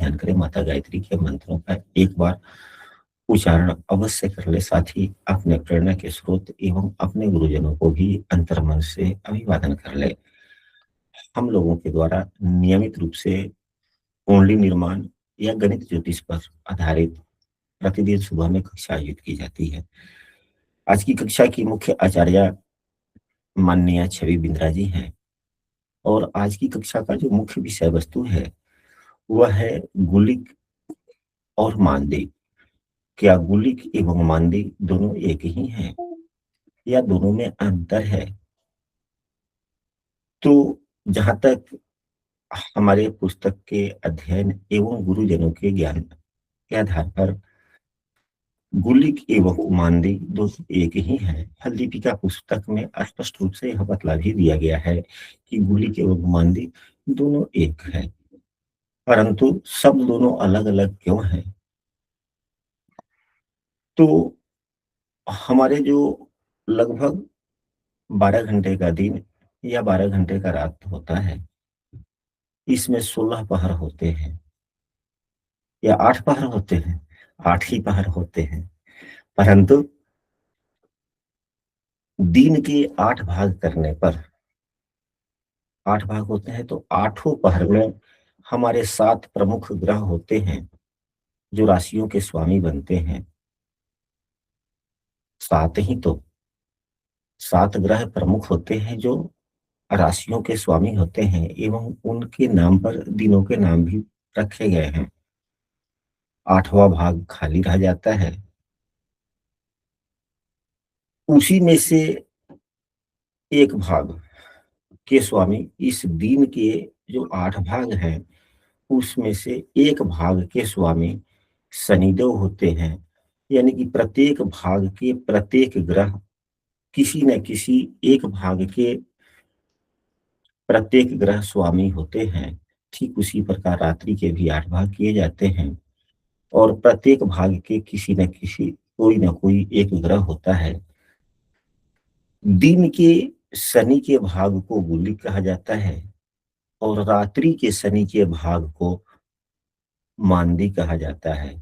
ध्यान करें, माता गायत्री के मंत्रों का एक बार उच्चारण अवश्य कर ले। साथ ही अपने प्रेरणा के स्रोत एवं अपने गुरुजनों को भी अंतर्मन से अभिवादन कर ले। हम लोगों के द्वारा नियमित रूप से कुंडली निर्माण या गणित ज्योतिष पर आधारित प्रतिदिन सुबह में कक्षा आयोजित की जाती है। आज की कक्षा की मुख्य आचार्य माननीय छवि बिंद्रा जी हैं और आज की कक्षा का जो मुख्य विषय वस्तु है वह है गुलिक और मानदेय। क्या गुलिक एवं मानदेय दोनों एक ही हैं या दोनों में अंतर है? तो जहां तक हमारे पुस्तक के अध्ययन एवं गुरुजनों के ज्ञान के आधार पर गुलिक एवं मानदेय दोनों एक ही है। फलदीपिका पुस्तक में स्पष्ट रूप से यह बतला भी दिया गया है कि गुलिक एवं मानदेय दोनों एक है, परंतु शब्द दोनों अलग अलग क्यों हैं? तो हमारे जो लगभग 12 घंटे का दिन या 12 घंटे का रात होता है, इसमें 16 पहर होते हैं या 8 पहर होते हैं, 8 ही पहर होते हैं, परंतु दिन के 8 भाग करने पर 8 भाग होते हैं, तो आठों पहर में हमारे 7 प्रमुख ग्रह होते हैं जो राशियों के स्वामी बनते हैं। 7 ही तो 7 ग्रह प्रमुख होते हैं जो राशियों के स्वामी होते हैं एवं उनके नाम पर दिनों के नाम भी रखे गए हैं। 8वां भाग खाली रह जाता है, उसी में से एक भाग के स्वामी इस दिन के जो 8 भाग हैं उसमें से एक भाग के स्वामी शनिदेव होते हैं। यानी कि प्रत्येक भाग के प्रत्येक ग्रह किसी न किसी एक भाग के प्रत्येक ग्रह स्वामी होते हैं। ठीक उसी प्रकार रात्रि के भी 8 भाग किए जाते हैं और प्रत्येक भाग के किसी न किसी कोई ना कोई एक ग्रह होता है। दिन के शनि के भाग को गुलिक कहा जाता है और रात्रि के शनि के भाग को मांदी कहा जाता है।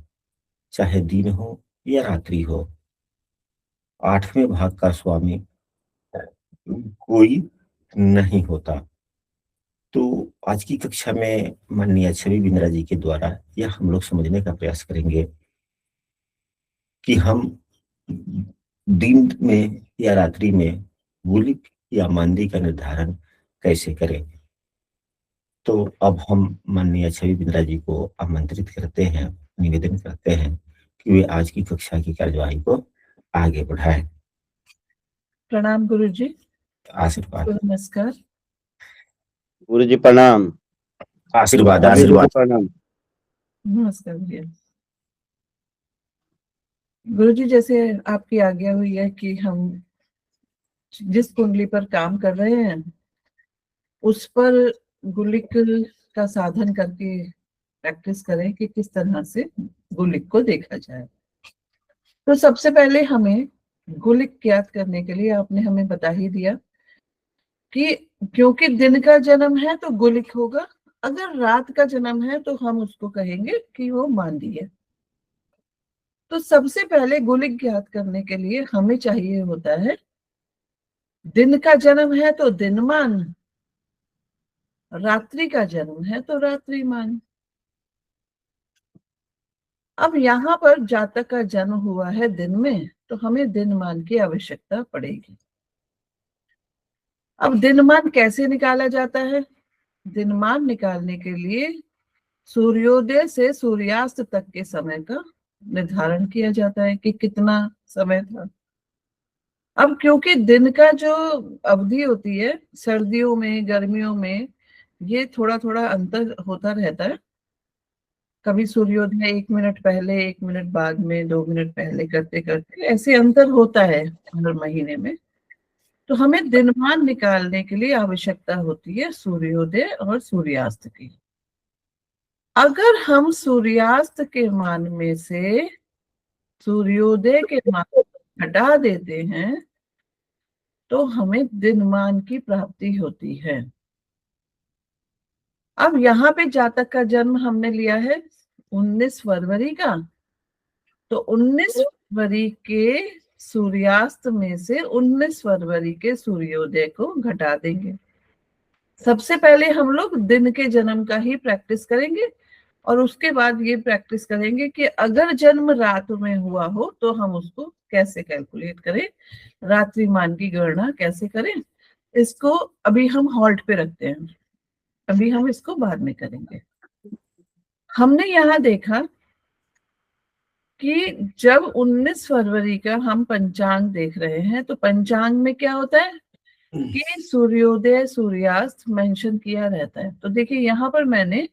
चाहे दिन हो या रात्रि हो, 8वें भाग का स्वामी कोई नहीं होता। तो आज की कक्षा में माननीय छवि बिंद्रा जी के द्वारा यह हम लोग समझने का प्रयास करेंगे कि हम दिन में या रात्रि में गुलिक या मांदी का निर्धारण कैसे करें। तो अब हम माननीय छवि बिंद्रा जी को आमंत्रित करते हैं, निवेदन करते हैं कि वे आज की कक्षा की कार्यवाही को आगे बढ़ाएं। प्रणाम गुरु जी। आशीर्वाद। नमस्कार गुरु जी प्रणाम। आशीर्वाद गुरु जी आशीर्वाद। प्रणाम। नमस्कार भैया। गुरु जी, जैसे आपकी आज्ञा हुई है कि हम जिस कुंडली पर काम कर रहे हैं उस पर गुलिक का साधन करके प्रैक्टिस करें कि किस तरह से गुलिक को देखा जाए। तो सबसे पहले हमें गुलिक ज्ञात करने के लिए आपने हमें बता ही दिया कि क्योंकि दिन का जन्म है तो गुलिक होगा, अगर रात का जन्म है तो हम उसको कहेंगे कि वो मांदी है। तो सबसे पहले गुलिक ज्ञात करने के लिए हमें चाहिए होता है, दिन का जन्म है तो दिनमान, रात्रि का जन्म है तो रात्रिमान। अब यहाँ पर जातक का जन्म हुआ है दिन में तो हमें दिनमान की आवश्यकता पड़ेगी। अब दिनमान कैसे निकाला जाता है? दिनमान निकालने के लिए सूर्योदय से सूर्यास्त तक के समय का निर्धारण किया जाता है कि कितना समय था। अब क्योंकि दिन का जो अवधि होती है, सर्दियों में गर्मियों में ये थोड़ा थोड़ा अंतर होता रहता है। कभी सूर्योदय 1 मिनट पहले, 1 मिनट बाद में, 2 मिनट पहले करते करते ऐसे अंतर होता है हर महीने में। तो हमें दिनमान निकालने के लिए आवश्यकता होती है सूर्योदय और सूर्यास्त की। अगर हम सूर्यास्त के मान में से सूर्योदय के मान को हटा देते हैं तो हमें दिनमान की प्राप्ति होती है। अब यहाँ पे जातक का जन्म हमने लिया है 19 फरवरी का, तो 19 फरवरी के सूर्यास्त में से 19 फरवरी के सूर्योदय को घटा देंगे। सबसे पहले हम लोग दिन के जन्म का ही प्रैक्टिस करेंगे और उसके बाद ये प्रैक्टिस करेंगे कि अगर जन्म रात में हुआ हो तो हम उसको कैसे कैलकुलेट करें, रात्रिमान की गणना कैसे करें। इसको अभी हम हॉल्ट पे रखते हैं, अभी हम इसको बाद में करेंगे। हमने यहाँ देखा कि जब 19 फरवरी का हम पंचांग देख रहे हैं तो पंचांग में क्या होता है कि सूर्योदय सूर्यास्त मेंशन किया रहता है। तो देखिए यहाँ पर मैंने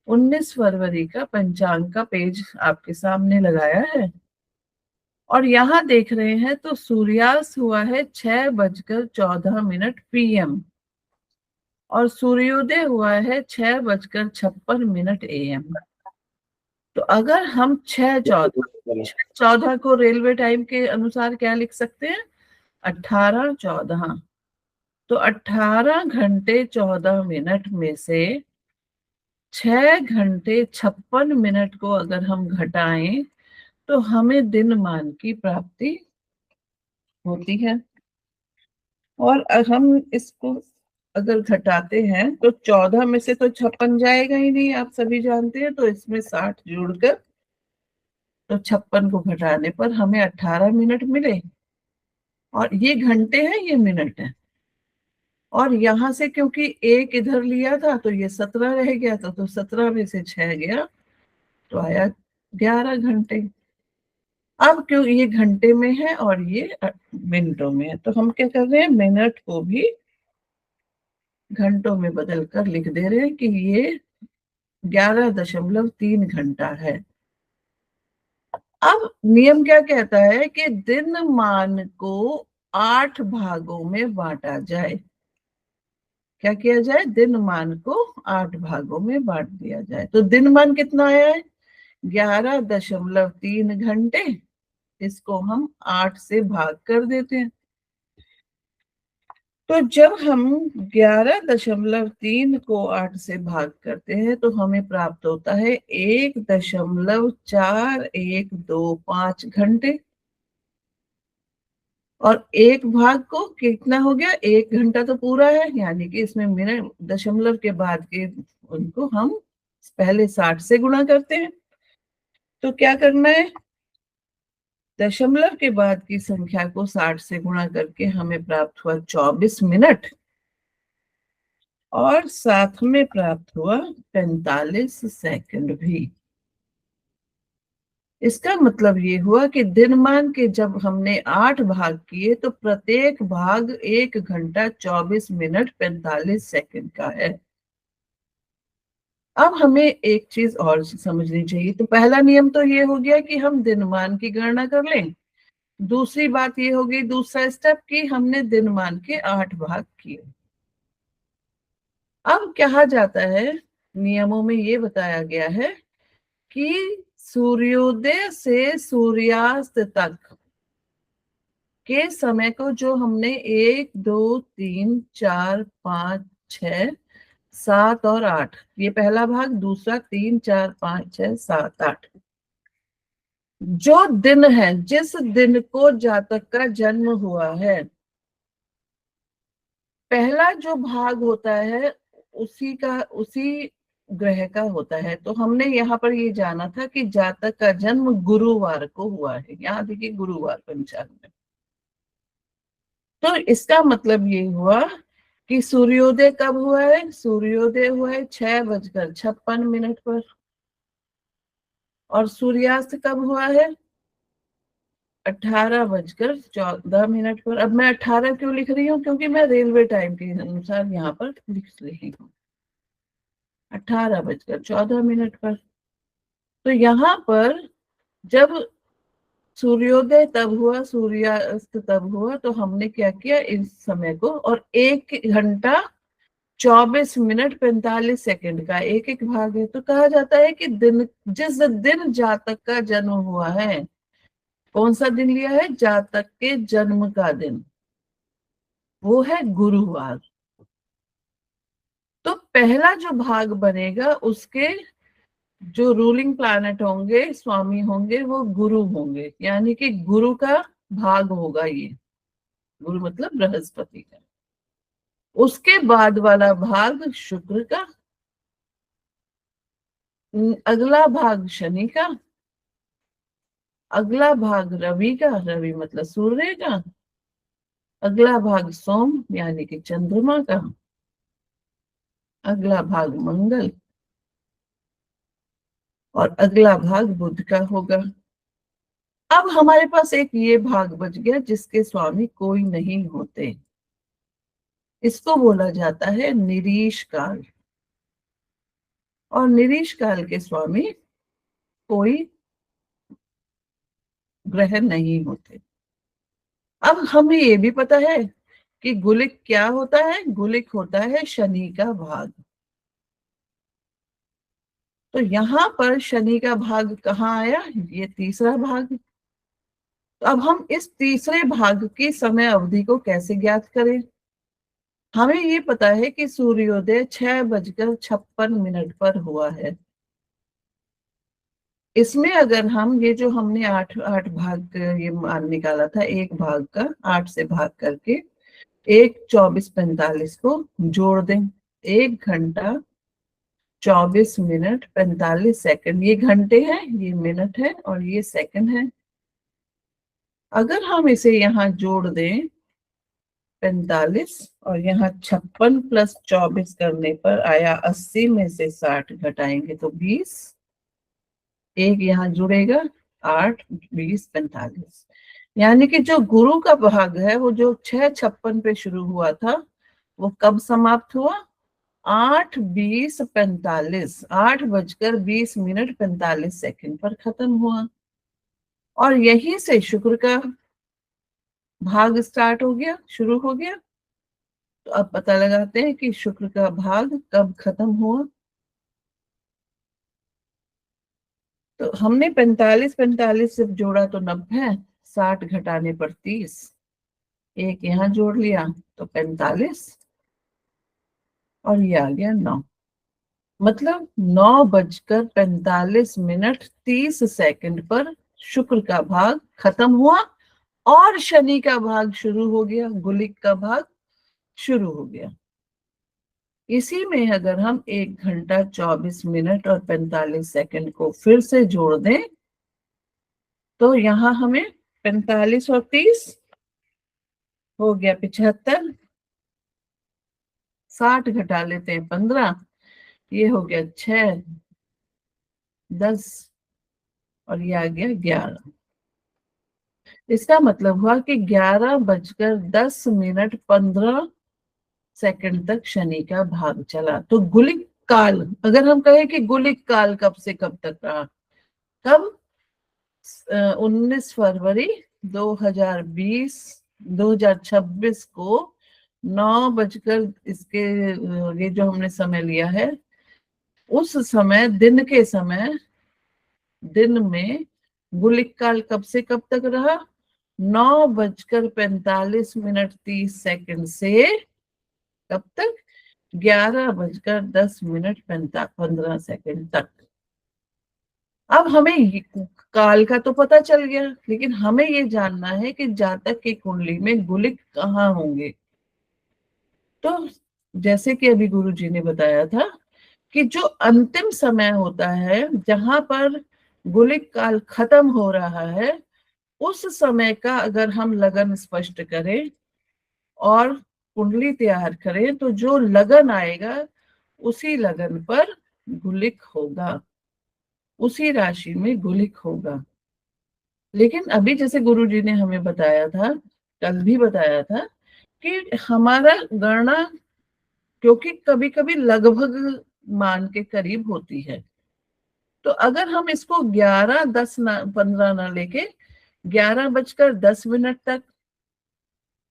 19 फरवरी का पंचांग का पेज आपके सामने लगाया है और यहाँ देख रहे हैं तो सूर्यास्त हुआ है 6:14 PM और सूर्योदय हुआ है 6:56 AM। तो अगर हम 6:14 को रेलवे टाइम के अनुसार क्या लिख सकते हैं, 18:14। तो 18 घंटे 14 मिनट में से 6 घंटे 56 मिनट को अगर हम घटाएं तो हमें दिन मान की प्राप्ति होती है। और हम इसको अगर घटाते हैं तो 14 में से तो 56 जाएगा ही नहीं, आप सभी जानते हैं, तो इसमें 60 जोड़कर तो 56 को घटाने पर हमें 18 मिनट मिले। और ये घंटे हैं, ये मिनट है। और यहां से क्योंकि एक इधर लिया था तो ये 17 रह गया था, तो 17 में से 6 गया तो आया 11 घंटे। अब क्यों ये घंटे में है और ये मिनटों में है, तो हम क्या कर रहे हैं, मिनट को भी घंटों में बदल कर लिख दे रहे हैं कि ये 11.3 घंटा है। अब नियम क्या कहता है कि दिन मान को 8 भागों में बांटा जाए। क्या किया जाए, दिन मान को 8 भागों में बांट दिया जाए। तो दिन मान कितना आया है, 11.3 घंटे। इसको हम 8 से भाग कर देते हैं। तो जब हम 11.3 को 8 से भाग करते हैं तो हमें प्राप्त होता है 1.4125 घंटे। और एक भाग को कितना हो गया, 1 घंटा तो पूरा है, यानी कि इसमें मिनट दशमलव के बाद के उनको हम पहले 60 से गुणा करते हैं। तो क्या करना है, दशमलव के बाद की संख्या को 60 से गुणा करके हमें प्राप्त हुआ 24 मिनट और साथ में प्राप्त हुआ 45 सेकंड भी। इसका मतलब ये हुआ कि दिनमान के जब हमने 8 भाग किए तो प्रत्येक भाग 1 घंटा 24 मिनट 45 सेकंड का है। अब हमें एक चीज और समझनी चाहिए। तो पहला नियम तो ये हो गया कि हम दिनमान की गणना कर लें। दूसरी बात ये हो गई, दूसरा स्टेप, कि हमने दिनमान के 8 भाग किए। अब कहा जाता है, नियमों में ये बताया गया है कि सूर्योदय से सूर्यास्त तक के समय को जो हमने 1 2 3 4 5 6 7 और 8, ये पहला भाग, दूसरा 3 4 5 6 7 8, जो दिन है, जिस दिन को जातक का जन्म हुआ है, पहला जो भाग होता है उसी ग्रह का होता है। तो हमने यहाँ पर ये जाना था कि जातक का जन्म गुरुवार को हुआ है। यहाँ देखिए गुरुवार पंचांग में। तो इसका मतलब ये हुआ कि सूर्योदय कब हुआ है, सूर्योदय हुआ है 6:56 पर। और सूर्यास्त कब हुआ है, 18:14 पर। अब मैं 18 क्यों लिख रही हूँ, क्योंकि मैं रेलवे टाइम के अनुसार यहाँ पर लिख रही हूँ 18:14 पर। तो यहाँ पर जब सूर्योदय तब हुआ, सूर्यास्त तब हुआ, तो हमने क्या किया, इस समय को, और 1 घंटा 24 मिनट 45 सेकंड का एक एक भाग है। तो कहा जाता है कि जिस दिन जातक का जन्म हुआ है, कौन सा दिन लिया है, जातक के जन्म का दिन, वो है गुरुवार। तो पहला जो भाग बनेगा उसके जो रूलिंग प्लैनेट होंगे, स्वामी होंगे, वो गुरु होंगे, यानी कि गुरु का भाग होगा ये। गुरु मतलब बृहस्पति का। उसके बाद वाला भाग शुक्र का, अगला भाग शनि का, अगला भाग रवि का, रवि मतलब सूर्य का, अगला भाग सोम यानी कि चंद्रमा का, अगला भाग मंगल, और अगला भाग बुध का होगा। अब हमारे पास एक ये भाग बच गया जिसके स्वामी कोई नहीं होते। इसको बोला जाता है निरीश काल। और निरीश काल के स्वामी कोई ग्रह नहीं होते। अब हमें ये भी पता है कि गुलिक क्या होता है। गुलिक होता है शनि का भाग। तो यहाँ पर शनि का भाग कहाँ आया? ये तीसरा भाग। तो अब हम इस तीसरे भाग की समय अवधि को कैसे ज्ञात करें? हमें ये पता है कि सूर्योदय 6:56 पर हुआ है। इसमें अगर हम ये जो हमने आठ भाग ये मान निकाला था, एक भाग का 8 से भाग करके 1:24:45 को जोड़ दें। 1 घंटा 24 मिनट 45 सेकंड। ये घंटे हैं, ये मिनट है और ये सेकंड है। अगर हम इसे यहाँ जोड़ दें 45 और यहाँ 56 + 24 करने पर आया 80 में से 60 घटाएंगे तो 20। एक यहाँ जुड़ेगा 8, 20, 45। यानी कि जो गुरु का भाग है वो जो 6:56 पे शुरू हुआ था वो कब समाप्त हुआ? 8:20:45, 8:20:45 पर खत्म हुआ। और यहीं से शुक्र का भाग स्टार्ट हो गया, शुरू हो गया। तो अब पता लगाते हैं कि शुक्र का भाग कब खत्म हुआ। तो हमने 45 से जोड़ा तो 90, 60 घटाने पर 30, एक यहाँ जोड़ लिया तो 45 और ये आ गया 9। मतलब 9:45:30 पर शुक्र का भाग खत्म हुआ और शनि का भाग शुरू हो गया, गुलिक का भाग शुरू हो गया। इसी में अगर हम 1 घंटा 24 मिनट और 45 सेकंड को फिर से जोड़ दें तो यहाँ हमें 45 और 30 हो गया 75, 60 घटा लेते हैं 15, ये हो गया 6, 10 और ये आ गया 11। इसका मतलब हुआ कि 11:10:15 तक शनि का भाग चला। तो गुलिक काल, अगर हम कहें कि गुलिक काल कब से कब तक रहा, कब? 19 फरवरी 2026 को 9 बजकर इसके ये जो हमने समय लिया है, उस समय दिन में गुलिक काल कब से कब तक रहा? 9:45:30 से कब तक? 11:10:15 तक। अब हमें काल का तो पता चल गया, लेकिन हमें ये जानना है कि जातक की कुंडली में गुलिक कहाँ होंगे। तो जैसे कि अभी गुरुजी ने बताया था कि जो अंतिम समय होता है जहां पर गुलिक काल खत्म हो रहा है, उस समय का अगर हम लगन स्पष्ट करें और कुंडली तैयार करें तो जो लगन आएगा उसी लगन पर गुलिक होगा, उसी राशि में गुलिक होगा। लेकिन अभी जैसे गुरुजी ने हमें बताया था, कल भी बताया था कि हमारा गणना क्योंकि कभी कभी लगभग मान के करीब होती है, तो अगर हम इसको 11:10:15 ना लेके 11:10 तक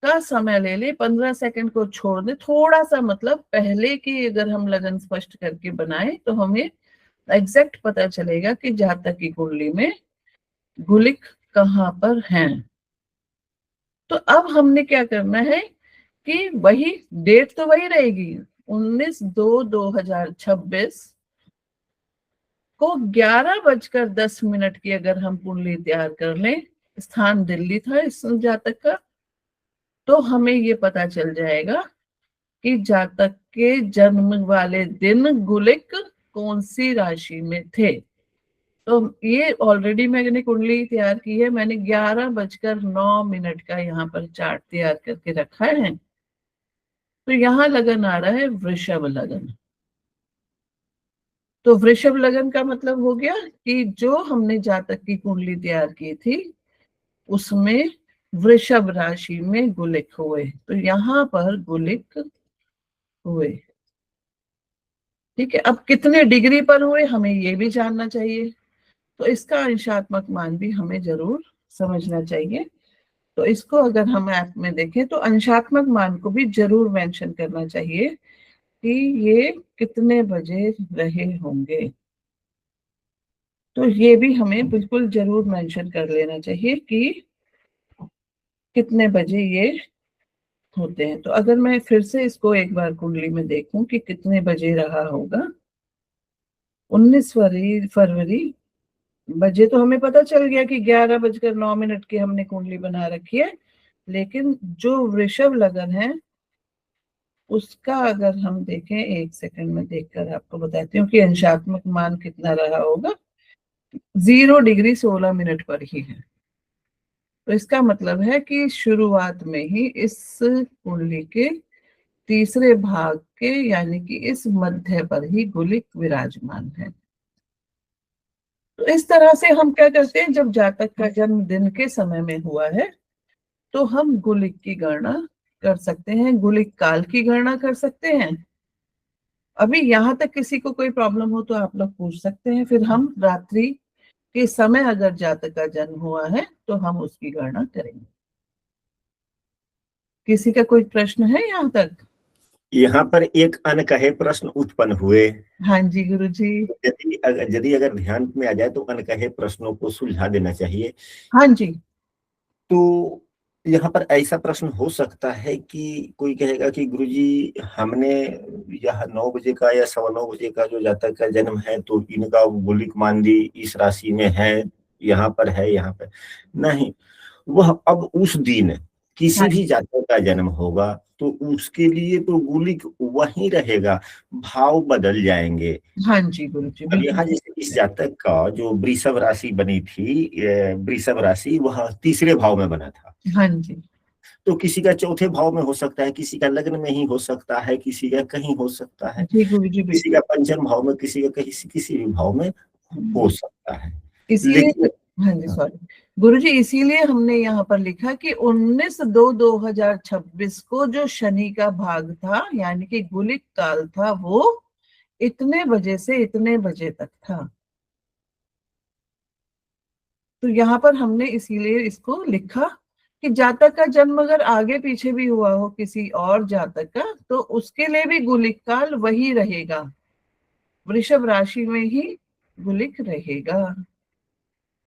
का समय ले ले, 15 सेकंड को छोड़ दे थोड़ा सा, मतलब पहले की अगर हम लगन स्पष्ट करके बनाए तो हमें एग्जैक्ट पता चलेगा कि जातक की कुंडली में गुलिक कहाँ पर हैं। तो अब हमने क्या करना है कि वही डेट तो वही रहेगी, 19/2/2026 को 11:10 की अगर हम कुंडली तैयार कर लें, स्थान दिल्ली था इस जातक का, तो हमें ये पता चल जाएगा कि जातक के जन्म वाले दिन गुलिक कौन सी राशि में थे। तो ये ऑलरेडी मैंने कुंडली तैयार की है, मैंने 11:09 का यहाँ पर चार्ट तैयार करके रखा है। तो यहाँ लगन आ रहा है वृषभ लगन। तो वृषभ लगन का मतलब हो गया कि जो हमने जातक की कुंडली तैयार की थी उसमें वृषभ राशि में गुलिक हुए, तो यहाँ पर गुलिक हुए। ठीक है, अब कितने डिग्री पर हुए हमें ये भी जानना चाहिए, तो इसका अंशात्मक मान भी हमें जरूर समझना चाहिए। तो इसको अगर हम ऐप में देखें तो अंशात्मक मान को भी जरूर मेंशन करना चाहिए कि ये कितने बजे रहे होंगे। तो ये भी हमें बिल्कुल जरूर मेंशन कर लेना चाहिए कि कितने बजे ये होते हैं। तो अगर मैं फिर से इसको एक बार कुंडली में देखूं कि कितने बजे रहा होगा, 19 फरवरी बजे तो हमें पता चल गया कि 11:09 की हमने कुंडली बना रखी है, लेकिन जो वृषभ लगन है उसका अगर हम देखें, एक सेकंड में देखकर आपको बताती हूँ कि अंशात्मक मान कितना रहा होगा। 0 डिग्री 16 मिनट पर ही है। तो इसका मतलब है कि शुरुआत में ही इस कुंडली के तीसरे भाग के यानी कि इस मध्य पर ही गुलिक विराजमान है। तो इस तरह से हम क्या करते हैं, जब जातक का जन्म दिन के समय में हुआ है तो हम गुलिक की गणना कर सकते हैं, गुलिक काल की गणना कर सकते हैं। अभी यहाँ तक किसी को कोई प्रॉब्लम हो तो आप लोग पूछ सकते हैं, फिर हम रात्रि के समय अगर जातक का जन्म हुआ है तो हम उसकी गणना करेंगे। किसी का कोई प्रश्न है यहाँ तक? यहाँ पर एक अनकहे प्रश्न उत्पन्न हुए। हाँ जी गुरुजी। यदि अगर ध्यान में आ जाए तो अनकहे प्रश्नों को सुलझा देना चाहिए। हाँ जी। तो यहाँ पर ऐसा प्रश्न हो सकता है कि कोई कहेगा कि गुरुजी हमने यह 9 बजे का या 9:15 का जो जातक का जन्म है तो इनका गुलिक मांदी इस राशि में है, यहाँ पर है, यहाँ पर नहीं। वह अब उस दिन किसी भी जातक का जन्म होगा तो उसके लिए तो गुलिक वही रहेगा, भाव बदल जाएंगे। हाँ जी गुरुजी। अब यहाँ जैसे इस जातक का जो वृषभ राशि बनी थी, वृषभ राशि वह तीसरे भाव में बना था। हाँ जी। तो किसी का चौथे भाव में हो सकता है, किसी का लग्न में ही हो सकता है, किसी का कहीं हो सकता है, जी गुरुजी। किसी का पंचम भाव में, किसी का किसी भी भाव में हो सकता है। इसीलिए लेकिन हाँ जी सॉरी गुरुजी, इसीलिए हमने यहाँ पर लिखा कि 19/2/2026 को जो शनि का भाग था यानी कि गुलिक काल था वो इतने बजे से इतने बजे तक था। तो यहाँ पर हमने इसीलिए इसको लिखा कि जातक का जन्म अगर आगे पीछे भी हुआ हो किसी और जातक का तो उसके लिए भी गुलिक काल वही रहेगा, वृषभ राशि में ही गुलिक रहेगा।